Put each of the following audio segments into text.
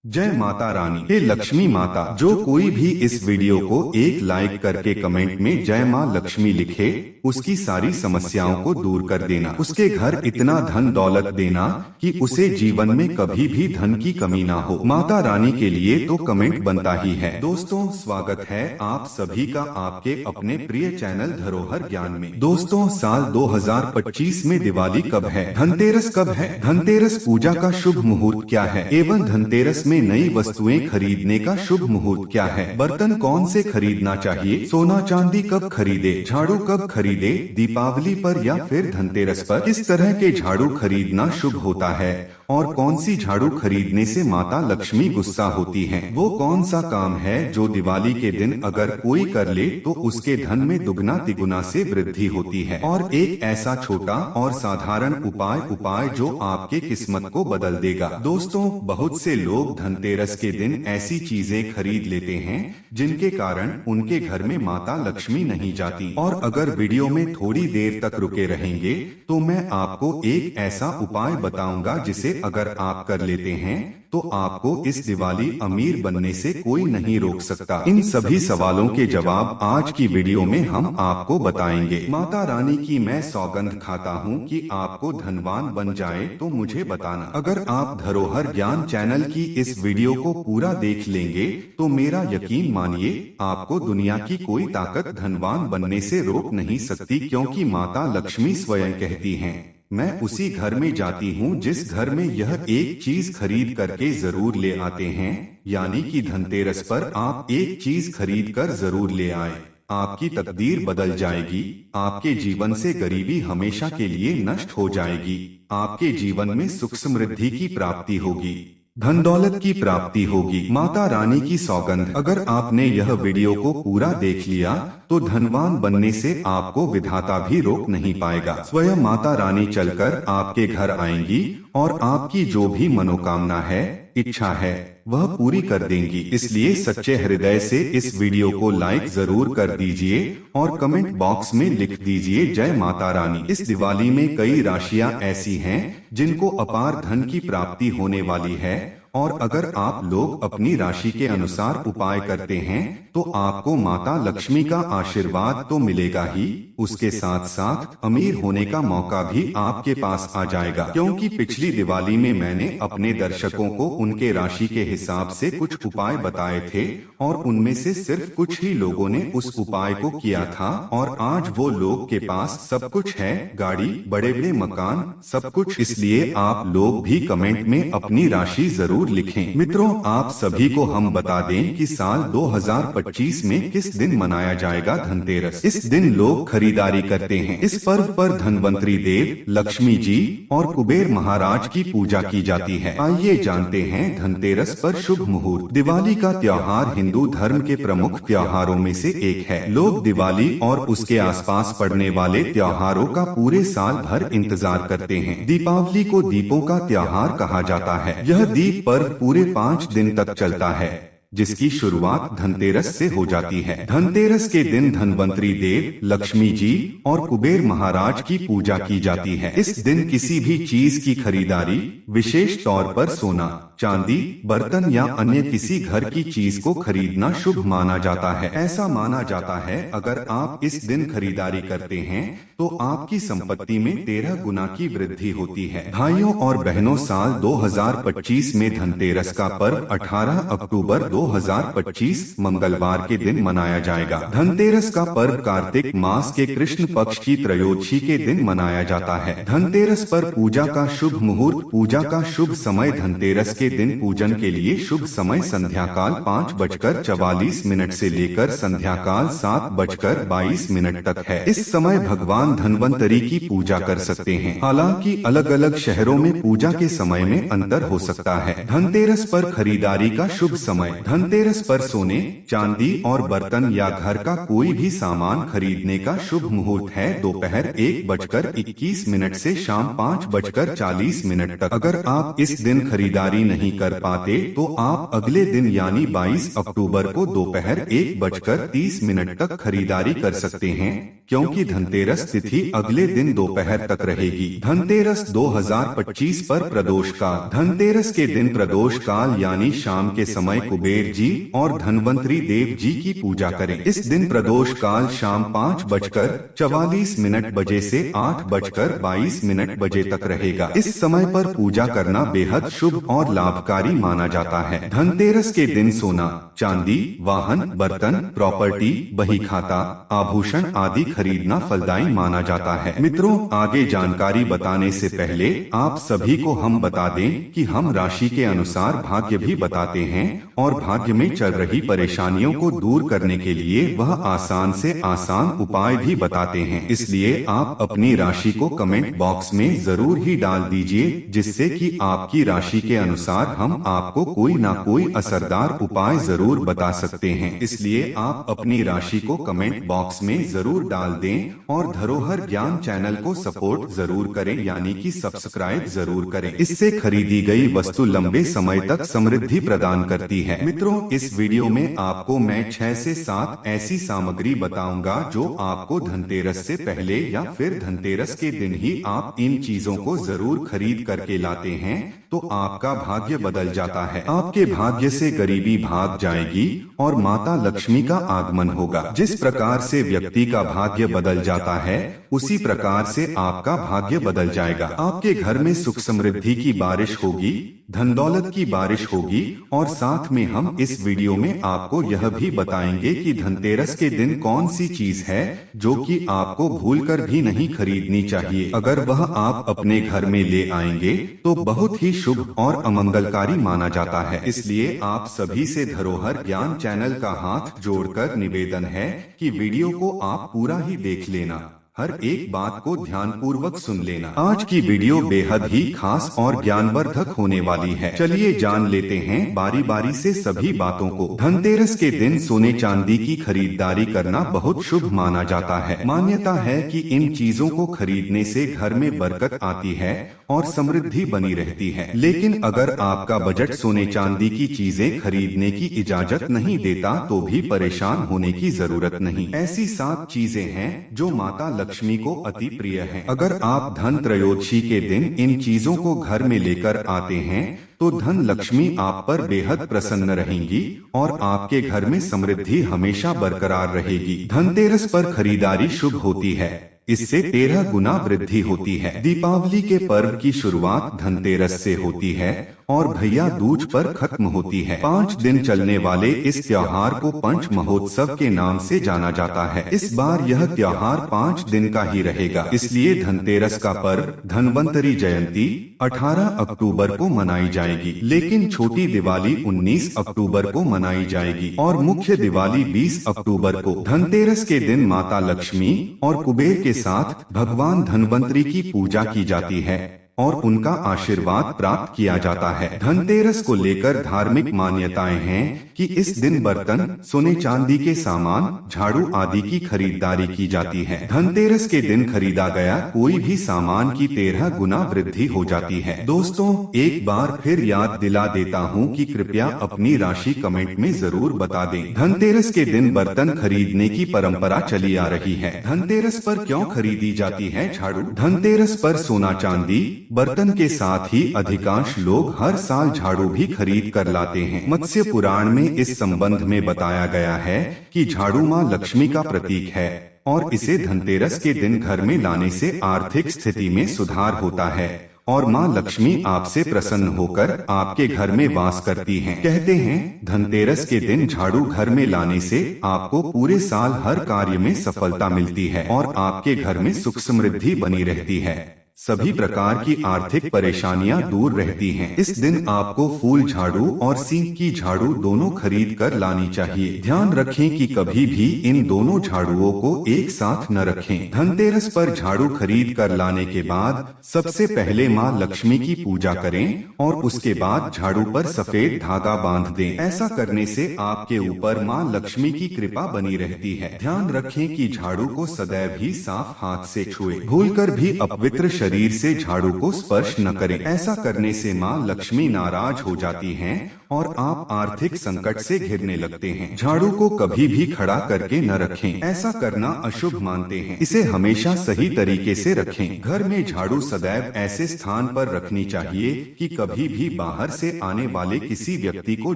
जय माता रानी। हे लक्ष्मी माता, जो कोई भी इस वीडियो को एक लाइक करके कमेंट में जय माँ लक्ष्मी लिखे, उसकी सारी समस्याओं को दूर कर देना। उसके घर इतना धन दौलत देना कि उसे जीवन में कभी भी धन की कमी ना हो। माता रानी के लिए तो कमेंट बनता ही है। दोस्तों, स्वागत है आप सभी का आपके अपने प्रिय चैनल धरोहर ज्ञान में। दोस्तों, साल 2025 में दिवाली कब है, धनतेरस कब है, धनतेरस पूजा का शुभ मुहूर्त क्या है एवं धनतेरस में नई वस्तुएं खरीदने का शुभ मुहूर्त क्या है, बर्तन कौन से खरीदना चाहिए, सोना चांदी कब खरीदे, झाड़ू कब खरीदे, दीपावली पर या फिर धनतेरस पर किस तरह के झाड़ू खरीदना शुभ होता है और कौन सी झाड़ू खरीदने से माता लक्ष्मी गुस्सा होती हैं, वो कौन सा काम है जो दिवाली के दिन अगर कोई कर ले तो उसके धन में दुगना तिगुना से वृद्धि होती है, और एक ऐसा छोटा और साधारण उपाय जो आपके किस्मत को बदल देगा। दोस्तों, बहुत से लोग धनतेरस के दिन ऐसी चीजें खरीद लेते हैं जिनके कारण उनके घर में माता लक्ष्मी नहीं जाती, और अगर वीडियो में थोड़ी देर तक रुके रहेंगे तो मैं आपको एक ऐसा उपाय बताऊंगा जिसे अगर आप कर लेते हैं तो आपको इस दिवाली अमीर बनने से कोई नहीं रोक सकता। इन सभी सवालों के जवाब आज की वीडियो में हम आपको बताएंगे। माता रानी की मैं सौगंध खाता हूँ कि आपको धनवान बन जाए तो मुझे बताना। अगर आप धरोहर ज्ञान चैनल की इस वीडियो को पूरा देख लेंगे तो मेरा यकीन मानिए, आपको दुनिया की कोई ताकत धनवान बनने से रोक नहीं सकती, क्योंकि माता लक्ष्मी स्वयं कहती हैं, मैं उसी घर में जाती हूँ जिस घर में यह एक चीज खरीद करके जरूर ले आते हैं। यानी कि धनतेरस पर आप एक चीज खरीद कर जरूर ले आए, आपकी तकदीर बदल जाएगी, आपके जीवन से गरीबी हमेशा के लिए नष्ट हो जाएगी, आपके जीवन में सुख समृद्धि की प्राप्ति होगी, धन दौलत की प्राप्ति होगी। माता रानी की सौगंध, अगर आपने यह वीडियो को पूरा देख लिया तो धनवान बनने से आपको विधाता भी रोक नहीं पाएगा। स्वयं माता रानी चलकर आपके घर आएंगी और आपकी जो भी मनोकामना है, इच्छा है, वह पूरी कर देंगी। इसलिए सच्चे हृदय से इस वीडियो को लाइक जरूर कर दीजिए और कमेंट बॉक्स में लिख दीजिए जय माता रानी। इस दिवाली में कई राशियां ऐसी हैं जिनको अपार धन की प्राप्ति होने वाली है, और अगर आप लोग अपनी राशि के अनुसार उपाय करते हैं तो आपको माता लक्ष्मी का आशीर्वाद तो मिलेगा ही, उसके साथ साथ अमीर होने का मौका भी आपके पास आ जाएगा। क्योंकि पिछली दिवाली में मैंने अपने दर्शकों को उनके राशि के हिसाब से कुछ उपाय बताए थे और उनमें से सिर्फ कुछ ही लोगों ने उस उपाय को किया था, और आज वो लोग के पास सब कुछ है, गाड़ी, बड़े बड़े मकान, सब कुछ। इसलिए आप लोग भी कमेंट में अपनी राशि जरूर लिखें। मित्रों, आप सभी को हम बता दें कि साल 2025 में किस दिन मनाया जाएगा धनतेरस। इस दिन लोग खरीदारी करते हैं। इस पर्व पर धनवंतरी देव, लक्ष्मी जी और कुबेर महाराज की पूजा की जाती है। आइए जानते हैं धनतेरस पर शुभ मुहूर्त। दिवाली का त्योहार हिंदू धर्म के प्रमुख त्योहारों में से एक है। लोग दिवाली और उसके आसपास पड़ने वाले त्योहारों का पूरे साल भर इंतजार करते हैं। दीपावली को दीपों का त्योहार कहा जाता है। यह दीप पर्व पूरे 5 दिन तक चलता है, जिसकी शुरुआत धनतेरस से हो जाती है। धनतेरस के दिन धनवंतरी देव, लक्ष्मी जी और कुबेर महाराज की पूजा की जाती है। इस दिन किसी भी चीज की खरीदारी, विशेष तौर पर सोना, चांदी, बर्तन या अन्य किसी घर की चीज को खरीदना शुभ माना जाता है। ऐसा माना जाता है अगर आप इस दिन खरीदारी करते हैं तो आपकी संपत्ति में 13 गुना की वृद्धि होती है। भाइयों और बहनों, साल 2025 में धनतेरस का पर्व 18 अक्टूबर 2025 मंगलवार के दिन मनाया जाएगा। धनतेरस का पर्व कार्तिक मास के कृष्ण पक्ष की त्रयोदशी के दिन मनाया जाता है। धनतेरस पर पूजा का शुभ मुहूर्त। पूजा का शुभ समय धनतेरस के दिन पूजन के लिए शुभ समय संध्याकाल 5:44 से लेकर संध्याकाल 7:22 तक है। इस समय भगवान धनवंतरी की पूजा कर सकते हैं। हालांकि अलग अलग शहरों में पूजा के समय में अंतर हो सकता है। धनतेरस पर खरीदारी का शुभ समय। धनतेरस पर सोने, चांदी और बर्तन या घर का कोई भी सामान खरीदने का शुभ मुहूर्त है दोपहर 1:21 से शाम 5:40 तक। अगर आप इस दिन खरीदारी नहीं कर पाते तो आप अगले दिन यानी 22 अक्टूबर को दोपहर 1:30 तक खरीदारी कर सकते हैं, क्योंकि धनतेरस तिथि अगले दिन दोपहर तक रहेगी। धनतेरस 2025 पर प्रदोष काल। धनतेरस के दिन प्रदोष काल यानी शाम के समय कुबेर जी और धनवंतरी देव जी की पूजा करें। इस दिन प्रदोष काल शाम 5:44 बजे से 8:22 बजे तक रहेगा। इस समय पर पूजा करना बेहद शुभ और लाभकारी माना जाता है। धनतेरस के दिन सोना, चांदी, वाहन, बर्तन, प्रॉपर्टी, बही खाता, आभूषण आदि खरीदना फलदायी माना जाता है। मित्रों, आगे जानकारी बताने से पहले आप सभी को हम बता दें कि हम राशि के अनुसार भाग्य भी बताते हैं और भाग्य में चल रही परेशानियों को दूर करने के लिए वह आसान से आसान उपाय भी बताते हैं। इसलिए आप अपनी राशि को कमेंट बॉक्स में जरूर ही डाल दीजिए, जिससे कि आपकी राशि के अनुसार हम आपको कोई ना कोई असरदार उपाय जरूर बता सकते हैं। इसलिए आप अपनी राशि को कमेंट बॉक्स में जरूर डाल दें और धरोहर ज्ञान चैनल को सपोर्ट जरूर करें, यानी कि सब्सक्राइब जरूर करें। इससे खरीदी गई वस्तु लंबे समय तक समृद्धि प्रदान करती है। मित्रों, इस वीडियो में आपको मैं 6 से 7 ऐसी सामग्री बताऊंगा जो आपको धनतेरस से पहले या फिर धनतेरस के दिन ही आप इन चीजों को जरूर खरीद करके लाते हैं तो आपका भाग्य बदल जाता है। आपके भाग्य से गरीबी भाग जाएगी और माता लक्ष्मी का आगमन होगा। जिस प्रकार से व्यक्ति का भाग्य बदल जाता है, उसी प्रकार से आपका भाग्य बदल जाएगा। आपके घर में सुख समृद्धि की बारिश होगी, धन दौलत की बारिश होगी और साथ में हम इस वीडियो में आपको यह भी बताएंगे कि धनतेरस के दिन कौन सी चीज है जो कि आपको भूलकर भी नहीं खरीदनी चाहिए। अगर वह आप अपने घर में ले आएंगे तो बहुत ही शुभ और अमंगलकारी माना जाता है। इसलिए आप सभी से धरोहर ज्ञान चैनल का हाथ जोड़कर निवेदन है कि वीडियो को आप पूरा ही देख लेना, हर एक बात को ध्यान पूर्वक सुन लेना। आज की वीडियो बेहद ही खास और ज्ञानवर्धक होने वाली है। चलिए जान लेते हैं बारी बारी से सभी बातों को। धनतेरस के दिन सोने चांदी की खरीदारी करना बहुत शुभ माना जाता है। मान्यता है कि इन चीजों को खरीदने से घर में बरकत आती है और समृद्धि बनी रहती है। लेकिन अगर आपका बजट सोने चांदी की चीजें खरीदने की इजाजत नहीं देता तो भी परेशान होने की जरूरत नहीं। ऐसी 7 चीजें हैं जो माता लक्ष्मी को अति प्रिय हैं। अगर आप धन त्रयोदशी के दिन इन चीजों को घर में लेकर आते हैं तो धन लक्ष्मी आप पर बेहद प्रसन्न रहेंगी और आपके घर में समृद्धि हमेशा बरकरार रहेगी। धनतेरस पर खरीदारी शुभ होती है, इससे 13 गुना वृद्धि होती है। दीपावली के पर्व की शुरुआत धनतेरस से होती है और भैया दूज पर खत्म होती है। 5 दिन चलने वाले इस त्योहार को पंच महोत्सव के नाम से जाना जाता है। इस बार यह त्योहार 5 दिन का ही रहेगा। इसलिए धनतेरस का पर्व धनवंतरी जयंती 18 अक्टूबर को मनाई जाएगी, लेकिन छोटी दिवाली 19 अक्टूबर को मनाई जाएगी और मुख्य दिवाली 20 अक्टूबर को। धनतेरस के दिन माता लक्ष्मी और कुबेर के साथ भगवान धनवंतरी की पूजा की जाती है और उनका आशीर्वाद प्राप्त किया जाता है। धनतेरस को लेकर धार्मिक मान्यताएं हैं कि इस दिन बर्तन, सोने चांदी के सामान, झाड़ू आदि की खरीदारी की जाती है। धनतेरस के दिन खरीदा गया कोई भी सामान की 13 गुना वृद्धि हो जाती है। दोस्तों, एक बार फिर याद दिला देता हूँ कि कृपया अपनी राशि कमेंट में जरूर बता दें। धनतेरस के दिन बर्तन खरीदने की परंपरा चली आ रही है। धनतेरस पर क्यों खरीदी जाती है झाड़ू? धनतेरस पर सोना चांदी बर्तन के साथ ही अधिकांश लोग हर साल झाड़ू भी खरीद कर लाते हैं। मत्स्य पुराण में इस संबंध में बताया गया है कि झाड़ू माँ लक्ष्मी का प्रतीक है और इसे धनतेरस के दिन घर में लाने से आर्थिक स्थिति में सुधार होता है और माँ लक्ष्मी आपसे प्रसन्न होकर आपके घर में वास करती हैं। कहते हैं धनतेरस के दिन झाड़ू घर में लाने से आपको पूरे साल हर कार्य में सफलता मिलती है और आपके घर में सुख समृद्धि बनी रहती है। सभी प्रकार की आर्थिक परेशानियां दूर रहती हैं। इस दिन आपको फूल झाड़ू और सींग की झाड़ू दोनों खरीद कर लानी चाहिए। ध्यान रखें कि कभी भी इन दोनों झाड़ुओं को एक साथ न रखें। धनतेरस पर झाड़ू खरीद कर लाने के बाद सबसे पहले माँ लक्ष्मी की पूजा करें और उसके बाद झाड़ू पर सफेद धागा बांध दें। ऐसा करने से आपके ऊपर माँ लक्ष्मी की कृपा बनी रहती है। ध्यान रखें कि झाड़ू को सदैव ही साफ हाथ से छुएं। भूलकर भी अपवित्र शरीर से झाड़ू को स्पर्श न करें। ऐसा करने से माँ लक्ष्मी नाराज हो जाती हैं और आप आर्थिक संकट से घिरने लगते हैं। झाड़ू को कभी भी खड़ा करके न रखें, ऐसा करना अशुभ मानते हैं। इसे हमेशा सही तरीके से रखें। घर में झाड़ू सदैव ऐसे स्थान पर रखनी चाहिए कि कभी भी बाहर से आने वाले किसी व्यक्ति को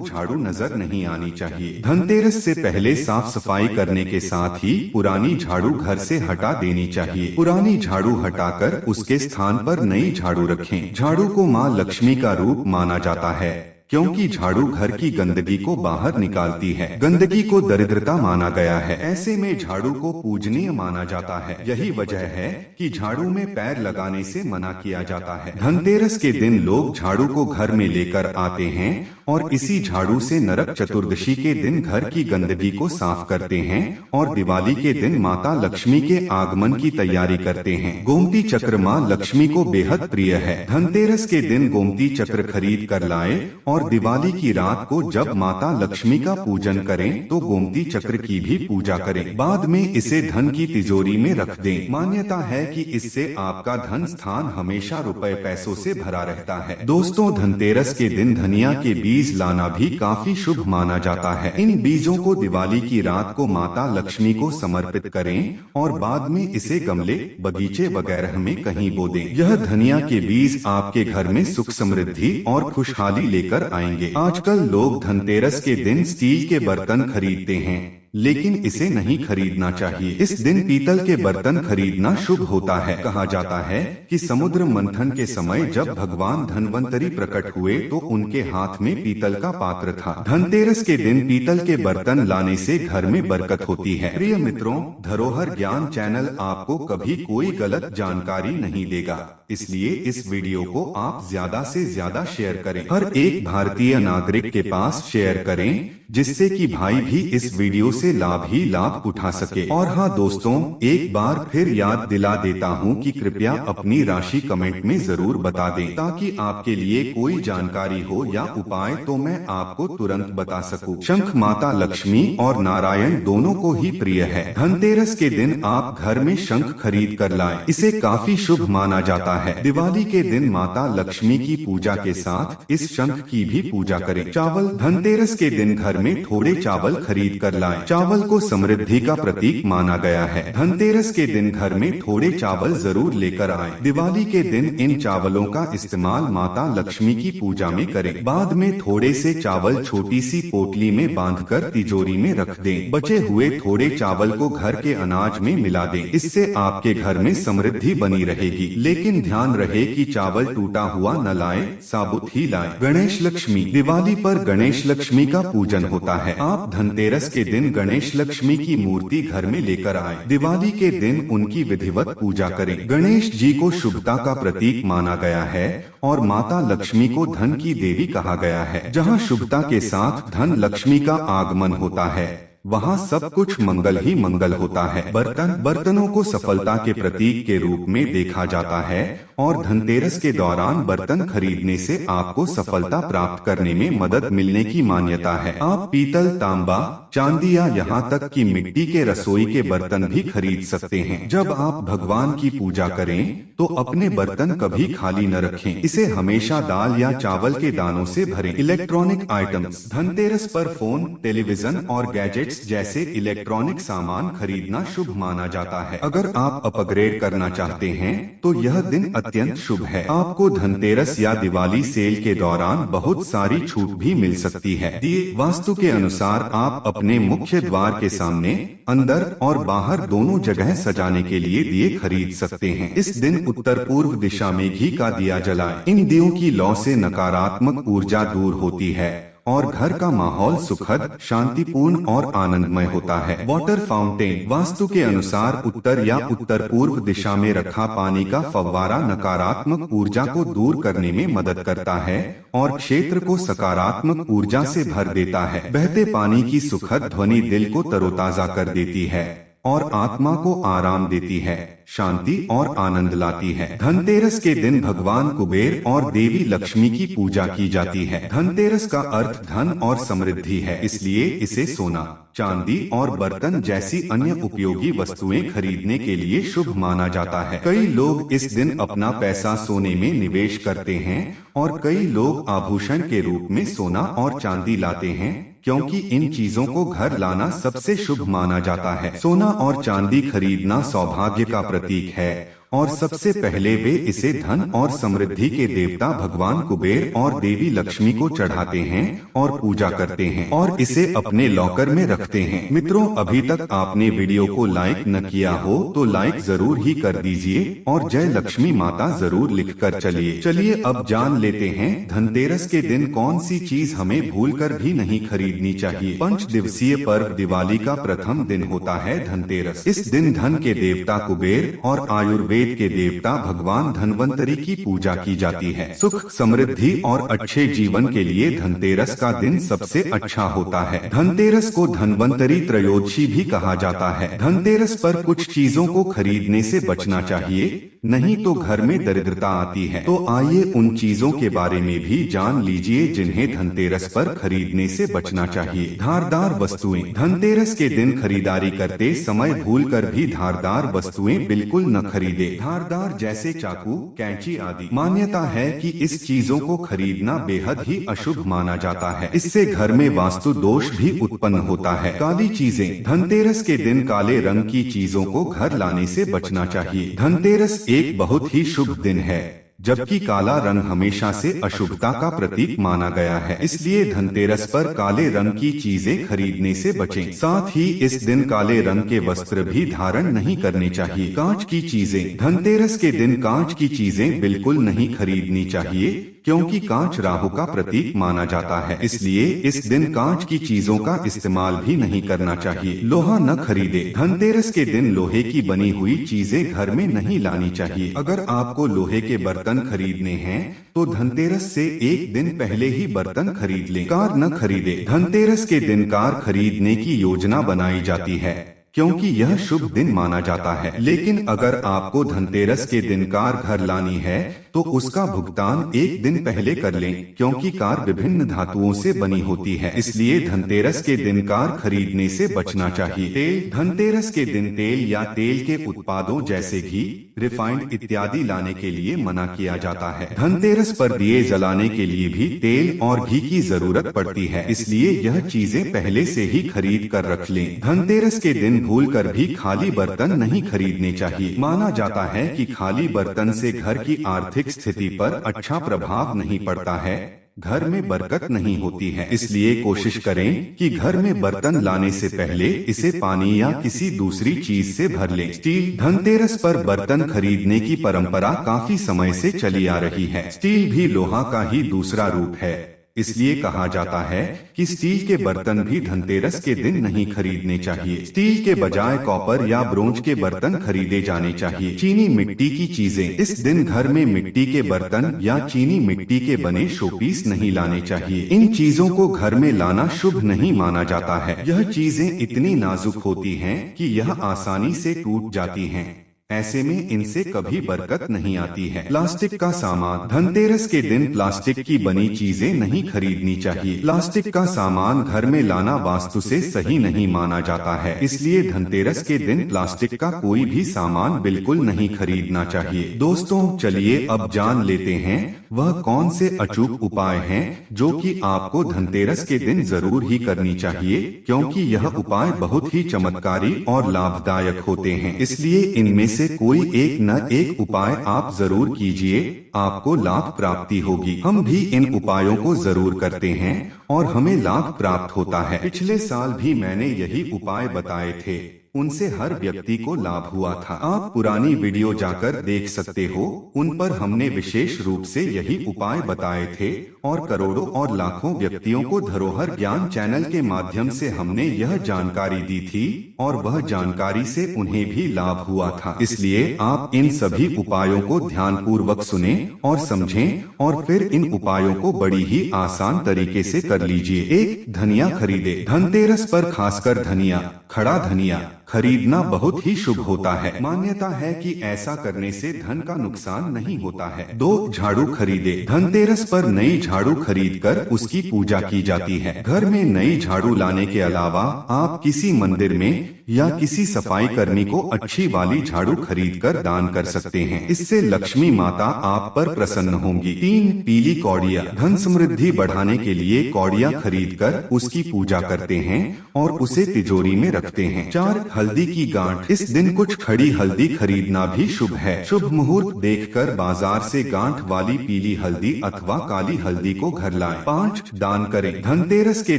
झाड़ू नजर नहीं आनी चाहिए। धनतेरस से पहले साफ सफाई करने के साथ ही पुरानी झाड़ू घर से हटा देनी चाहिए। पुरानी झाड़ू हटाकर उसके स्थान पर नई झाड़ू रखें। झाड़ू को माँ लक्ष्मी का रूप माना जाता है क्योंकि झाड़ू घर की गंदगी को बाहर निकालती है। गंदगी को दरिद्रता माना गया है। ऐसे में झाड़ू को पूजनीय माना जाता है। यही वजह है कि झाड़ू में पैर लगाने से मना किया जाता है। धनतेरस के दिन लोग झाड़ू को घर में लेकर आते हैं और इसी झाड़ू से नरक चतुर्दशी के दिन घर की गंदगी को साफ करते हैं और दिवाली के दिन माता लक्ष्मी के आगमन की तैयारी करते हैं। गोमती चक्र माँ लक्ष्मी को बेहद प्रिय है। धनतेरस के दिन गोमती चक्र खरीद कर लाएं और दिवाली की रात को जब माता लक्ष्मी का पूजन करें तो गोमती चक्र की भी पूजा करें। बाद में इसे धन की तिजोरी में रख दें। मान्यता है कि इससे आपका धन स्थान हमेशा रुपए पैसों से भरा रहता है। दोस्तों, धनतेरस के दिन धनिया के बीज लाना भी काफी शुभ माना जाता है। इन बीजों को दिवाली की रात को माता लक्ष्मी को समर्पित करें और बाद में इसे गमले, बगीचे वगैरह में कहीं बो दें। यह धनिया के बीज आपके घर में सुख समृद्धि और खुशहाली लेकर आएंगे। आजकल लोग धनतेरस के दिन स्टील के बर्तन खरीदते हैं, लेकिन इसे नहीं खरीदना चाहिए। इस दिन पीतल के बर्तन खरीदना शुभ होता है। कहा जाता है कि समुद्र मंथन के समय जब भगवान धन्वंतरी प्रकट हुए तो उनके हाथ में पीतल का पात्र था। धनतेरस के दिन पीतल के बर्तन लाने से घर में बरकत होती है। प्रिय मित्रों, धरोहर ज्ञान चैनल आपको कभी कोई गलत जानकारी नहीं देगा, इसलिए इस वीडियो को आप ज्यादा से ज्यादा शेयर करें। हर एक भारतीय नागरिक के पास शेयर करें, जिससे कि भाई भी इस वीडियो से लाभ ही लाभ उठा सके। और हाँ दोस्तों, एक बार फिर याद दिला देता हूँ कि कृपया अपनी राशि कमेंट में जरूर बता दें, ताकि आपके लिए कोई जानकारी हो या उपाय तो मैं आपको तुरंत बता सकूं। शंख माता लक्ष्मी और नारायण दोनों को ही प्रिय है। धनतेरस के दिन आप घर में शंख खरीद कर लाएं, इसे काफी शुभ माना जाता है। दिवाली के दिन माता लक्ष्मी की पूजा के साथ इस शंख की भी पूजा करें। चावल, धनतेरस के दिन घर में थोड़े चावल खरीद कर लाएं। चावल को समृद्धि का प्रतीक माना गया है। धनतेरस के दिन घर में थोड़े चावल जरूर लेकर आएं। दिवाली के दिन इन चावलों का इस्तेमाल माता लक्ष्मी की पूजा में करें। बाद में थोड़े से चावल छोटी सी पोटली में बांधकर तिजोरी में रख दें। बचे हुए थोड़े चावल को घर के अनाज में मिला दें। इससे आपके घर में समृद्धि बनी रहेगी। लेकिन ध्यान रहे कि चावल टूटा हुआ न लाएं, साबुत ही लाएं। गणेश लक्ष्मी, दिवाली पर गणेश लक्ष्मी का पूजन होता है। आप धनतेरस के दिन गणेश लक्ष्मी की मूर्ति घर में लेकर आएं। दिवाली के दिन उनकी विधिवत पूजा करें। गणेश जी को शुभता का प्रतीक माना गया है और माता लक्ष्मी को धन की देवी कहा गया है। जहाँ शुभता के साथ धन लक्ष्मी का आगमन होता है, वहाँ सब कुछ मंगल ही मंगल होता है। बर्तनों को सफलता के प्रतीक के रूप में देखा जाता है और धनतेरस के दौरान बर्तन खरीदने से आपको सफलता प्राप्त करने में मदद मिलने की मान्यता है। आप पीतल, तांबा, चांदी या यहाँ तक कि मिट्टी के रसोई के बर्तन भी खरीद सकते हैं। जब आप भगवान की पूजा करें तो अपने बर्तन कभी खाली न रखें। इसे हमेशा दाल या चावल के दानों से भरें। इलेक्ट्रॉनिक आइटम्स, धनतेरस पर फोन, टेलीविजन और गैजेट्स जैसे इलेक्ट्रॉनिक सामान खरीदना शुभ माना जाता है। अगर आप अपग्रेड करना चाहते हैं तो यह दिन अत्यंत शुभ है। आपको धनतेरस या दिवाली सेल के दौरान बहुत सारी छूट भी मिल सकती है। दिए, वास्तु के अनुसार आप अपने मुख्य द्वार के सामने, अंदर और बाहर दोनों जगह सजाने के लिए दिए खरीद सकते हैं। इस दिन उत्तर पूर्व दिशा में घी का दिया जलाएं। इन दियों की लौ से नकारात्मक ऊर्जा दूर होती है और घर का माहौल सुखद, शांतिपूर्ण और आनंदमय होता है। वाटर फाउंटेन वास्तु के अनुसार उत्तर या उत्तर पूर्व दिशा में रखा पानी का फव्वारा नकारात्मक ऊर्जा को दूर करने में मदद करता है और क्षेत्र को सकारात्मक ऊर्जा से भर देता है। बहते पानी की सुखद ध्वनि दिल को तरोताजा कर देती है और आत्मा को आराम देती है, शांति और आनंद लाती है। धनतेरस के दिन भगवान कुबेर और देवी लक्ष्मी की पूजा की जाती है। धनतेरस का अर्थ धन और समृद्धि है, इसलिए इसे सोना, चांदी और बर्तन जैसी अन्य उपयोगी वस्तुएं खरीदने के लिए शुभ माना जाता है। कई लोग इस दिन अपना पैसा सोने में निवेश करते हैं और कई लोग आभूषण के रूप में सोना और चांदी लाते हैं, क्योंकि इन चीजों को घर लाना सबसे शुभ माना जाता है। सोना और चांदी खरीदना सौभाग्य का प्रतीक है और सबसे पहले वे इसे धन और समृद्धि के देवता भगवान कुबेर और देवी लक्ष्मी को चढ़ाते हैं और पूजा करते हैं और इसे अपने लॉकर में रखते हैं। मित्रों, अभी तक आपने वीडियो को लाइक न किया हो तो लाइक जरूर ही कर दीजिए और जय लक्ष्मी माता जरूर लिख कर चलिए अब जान लेते हैं धनतेरस के दिन कौन सी चीज हमें भूलकर भी नहीं खरीदनी चाहिए। 5 दिवसीय पर्व दिवाली का प्रथम दिन होता है धनतेरस। इस दिन धन के देवता कुबेर और आयुर्वेद के देवता भगवान धन्वंतरी की पूजा की जाती है। सुख, समृद्धि और अच्छे जीवन के लिए धनतेरस का दिन सबसे अच्छा होता है। धनतेरस को धन्वंतरी त्रयोदशी भी कहा जाता है। धनतेरस पर कुछ चीजों को खरीदने से बचना चाहिए, नहीं तो घर में दरिद्रता आती है। तो आइए उन चीजों के बारे में भी जान लीजिए जिन्हें धनतेरस पर खरीदने से बचना चाहिए। धारदार वस्तुएं। धनतेरस के दिन खरीदारी करते समय भूलकर भी धारदार वस्तुएं बिल्कुल न खरीदे। धारदार जैसे चाकू, कैंची आदि। मान्यता है कि इस चीजों को खरीदना बेहद ही अशुभ माना जाता है। इससे घर में वास्तु दोष भी उत्पन्न होता है। काली चीजें। धनतेरस के दिन काले रंग की चीजों को घर लाने से बचना चाहिए। धनतेरस एक बहुत ही शुभ दिन है, जबकि काला रंग हमेशा से अशुभता का प्रतीक माना गया है, इसलिए धनतेरस पर काले रंग की चीजें खरीदने से बचें। साथ ही इस दिन काले रंग के वस्त्र भी धारण नहीं करने चाहिए। कांच की चीजें। धनतेरस के दिन कांच की चीजें बिल्कुल नहीं खरीदनी चाहिए, क्योंकि कांच राहु का प्रतीक माना जाता है, इसलिए इस दिन कांच की चीजों का इस्तेमाल भी नहीं करना चाहिए। लोहा न खरीदे। धनतेरस के दिन लोहे की बनी हुई चीजें घर में नहीं लानी चाहिए। अगर आपको लोहे के बर्तन खरीदने हैं तो धनतेरस से एक दिन पहले ही बर्तन खरीद लें। कार न खरीदे। धनतेरस के दिन कार खरीदने की योजना बनाई जाती है, क्योंकि यह शुभ दिन माना जाता है। लेकिन अगर आपको धनतेरस के दिन कार घर लानी है तो उसका भुगतान एक दिन पहले कर लें, क्योंकि कार विभिन्न धातुओं से बनी होती है, इसलिए धनतेरस के दिन कार खरीदने से बचना चाहिए। तेल। धनतेरस के दिन तेल या तेल के उत्पादों जैसे घी, रिफाइंड इत्यादि लाने के लिए मना किया जाता है। धनतेरस पर दिए जलाने के लिए भी तेल और घी की जरूरत पड़ती है, इसलिए यह चीजें पहले से ही खरीद कर रख लें। धनतेरस के दिन भूलकर भी खाली बर्तन नहीं खरीदने चाहिए। माना जाता है कि खाली बर्तन से घर की आर्थिक स्थिति पर अच्छा प्रभाव नहीं पड़ता है, घर में बरकत नहीं होती है, इसलिए कोशिश करें कि घर में बर्तन लाने से पहले इसे पानी या किसी दूसरी चीज से भर लें। स्टील। धनतेरस पर बर्तन खरीदने की परंपरा काफी समय से चली आ रही है। स्टील भी लोहा का ही दूसरा रूप है, इसलिए कहा जाता है कि स्टील के बर्तन भी धनतेरस के दिन नहीं खरीदने चाहिए। स्टील के बजाय कॉपर या ब्रोंज के बर्तन खरीदे जाने चाहिए। चीनी मिट्टी की चीजें। इस दिन घर में मिट्टी के बर्तन या चीनी मिट्टी के बने शोपीस नहीं लाने चाहिए। इन चीजों को घर में लाना शुभ नहीं माना जाता है। यह चीजें इतनी नाजुक होती हैं कि यह आसानी से टूट जाती हैं, ऐसे में इनसे कभी बरकत नहीं आती है। प्लास्टिक का सामान। धनतेरस के दिन प्लास्टिक की बनी चीजें नहीं खरीदनी चाहिए। प्लास्टिक का सामान घर में लाना वास्तु से सही नहीं माना जाता है, इसलिए धनतेरस के दिन प्लास्टिक का कोई भी सामान बिल्कुल नहीं खरीदना चाहिए। दोस्तों, चलिए अब जान लेते हैं वह कौन से अचूक उपाय हैं जो कि आपको धनतेरस के दिन जरूर ही करनी चाहिए, क्योंकि यह उपाय बहुत ही चमत्कारी और लाभदायक होते हैं, इसलिए इनमें से कोई एक न एक उपाय आप जरूर कीजिए, आपको लाभ प्राप्ति होगी। हम भी इन उपायों को जरूर करते हैं और हमें लाभ प्राप्त होता है। पिछले साल भी मैंने यही उपाय बताए थे, उनसे हर व्यक्ति को लाभ हुआ था। आप पुरानी वीडियो जाकर देख सकते हो, उन पर हमने विशेष रूप से यही उपाय बताए थे और करोड़ों और लाखों व्यक्तियों को धरोहर ज्ञान चैनल के माध्यम से हमने यह जानकारी दी थी और वह जानकारी से उन्हें भी लाभ हुआ था। इसलिए आप इन सभी उपायों को ध्यानपूर्वक सुने और समझें और फिर इन उपायों को बड़ी ही आसान तरीके से कर लीजिए। एक, धनिया खरीदे। धनतेरस पर खासकर धनिया, खड़ा धनिया खरीदना बहुत ही शुभ होता है। मान्यता है कि ऐसा करने से धन का नुकसान नहीं होता है। 2, झाड़ू खरीदे। धनतेरस पर नई झाड़ू खरीदकर उसकी पूजा की जाती है। घर में नई झाड़ू लाने के अलावा आप किसी मंदिर में या किसी सफाई कर्मी को अच्छी वाली झाड़ू खरीदकर दान कर सकते हैं। इससे लक्ष्मी माता आप पर प्रसन्न होंगी। 3, पीली कौड़िया। धन समृद्धि बढ़ाने के लिए कौड़िया खरीदकर उसकी पूजा करते हैं और उसे तिजोरी में रखते हैं। 4, हल्दी की गांठ। इस दिन कुछ खड़ी हल्दी खरीदना भी शुभ है। शुभ मुहूर्त देखकर बाजार से गांठ वाली पीली हल्दी अथवा काली हल्दी को घर लाएं। 5, दान करें। धनतेरस के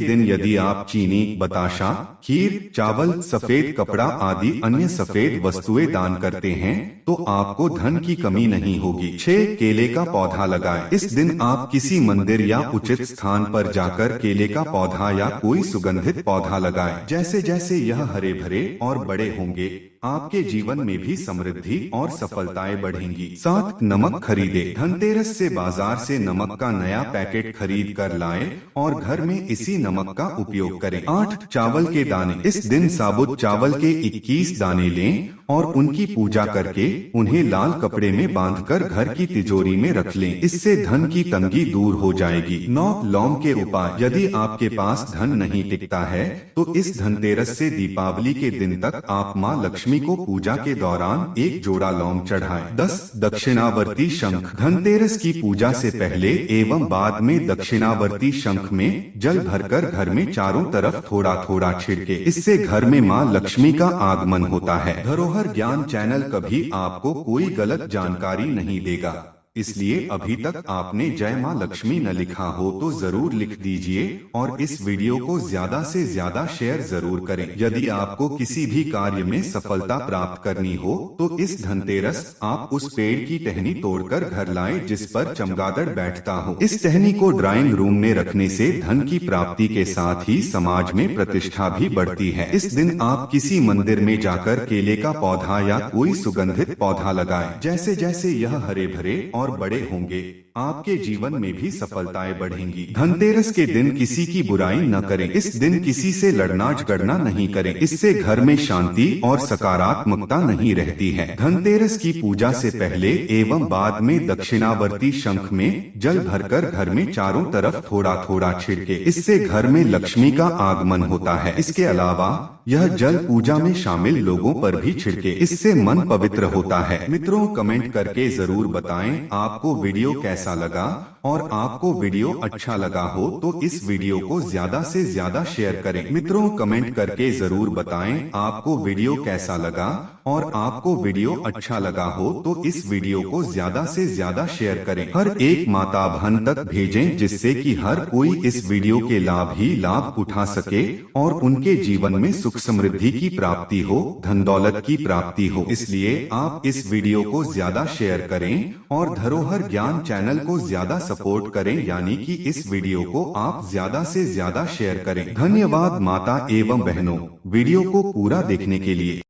दिन यदि आप चीनी, बताशा, खीर, चावल, सफेद कपड़ा आदि अन्य सफेद वस्तुएं दान करते हैं तो आपको धन की कमी नहीं होगी। 6, केले का पौधा लगाएं। इस दिन आप किसी मंदिर या उचित स्थान पर जाकर केले का पौधा या कोई सुगंधित पौधा लगाएं। जैसे जैसे यह हरे भरे और बड़े होंगे, आपके जीवन में भी समृद्धि और सफलताएं बढ़ेंगी। 7, नमक खरीदे। धनतेरस से बाजार से नमक का नया पैकेट खरीद कर लाएं और घर में इसी नमक का उपयोग करें। 8, चावल के दाने। इस दिन साबुत चावल के 21 दाने लें और उनकी पूजा करके उन्हें लाल कपड़े में बांधकर घर की तिजोरी में रख लें। इससे धन की तंगी दूर हो जाएगी। 9, लौंग के उपाय। यदि आपके पास धन नहीं टिकता है तो इस धनतेरस से दीपावली के दिन तक आप माँ लक्ष्मी को पूजा के दौरान एक जोड़ा लौंग चढ़ाएं। 10, दक्षिणावर्ती शंख। धनतेरस की पूजा से पहले एवं बाद में दक्षिणावर्ती शंख में जल भरकर घर में चारों तरफ थोड़ा थोड़ा छिड़के। इससे घर में माँ लक्ष्मी का आगमन होता है। धरोहर ज्ञान चैनल कभी आपको कोई गलत जानकारी नहीं देगा, इसलिए अभी तक आपने जय मां लक्ष्मी न लिखा हो तो जरूर लिख दीजिए और इस वीडियो को ज्यादा से ज्यादा शेयर जरूर करें। यदि आपको किसी भी कार्य में सफलता प्राप्त करनी हो तो इस धनतेरस आप उस पेड़ की टहनी तोड़कर घर लाएं जिस पर चमगादड़ बैठता हो। इस टहनी को ड्राइंग रूम में रखने से धन की प्राप्ति के साथ ही समाज में प्रतिष्ठा भी बढ़ती है। इस दिन आप किसी मंदिर में जाकर केले का पौधा या कोई सुगंधित पौधा लगाएं। जैसे जैसे यह हरे भरे और बड़े होंगे, आपके जीवन में भी सफलताएं बढ़ेंगी। धनतेरस के दिन किसी की बुराई न करें। इस दिन किसी से लड़ना झगड़ना नहीं करें, इससे घर में शांति और सकारात्मकता नहीं रहती है। धनतेरस की पूजा से पहले एवं बाद में दक्षिणावर्ती शंख में जल भरकर घर में चारों तरफ थोड़ा थोड़ा छिड़के। इससे घर में लक्ष्मी का आगमन होता है। इसके अलावा यह जल पूजा में शामिल लोगों पर भी छिड़के, इससे मन पवित्र होता है। मित्रों, कमेंट करके जरूर बताएं आपको वीडियो कैसा लगा और आपको वीडियो अच्छा लगा हो तो इस वीडियो को ज्यादा से ज्यादा शेयर करें। मित्रों, कमेंट करके जरूर बताएं आपको वीडियो कैसा लगा और आपको वीडियो अच्छा लगा हो तो इस वीडियो को ज्यादा से ज्यादा शेयर करें। हर एक माता बहन तक भेजें जिससे कि हर कोई इस वीडियो के लाभ ही लाभ उठा सके और उनके जीवन में सुख समृद्धि की प्राप्ति हो, धन दौलत की प्राप्ति हो। इसलिए आप इस वीडियो को ज्यादा शेयर करें और धरोहर ज्ञान चैनल को ज्यादा सपोर्ट करें, यानी कि इस वीडियो को आप ज्यादा से ज्यादा शेयर करें। धन्यवाद माता एवं बहनों, वीडियो को पूरा देखने के लिए।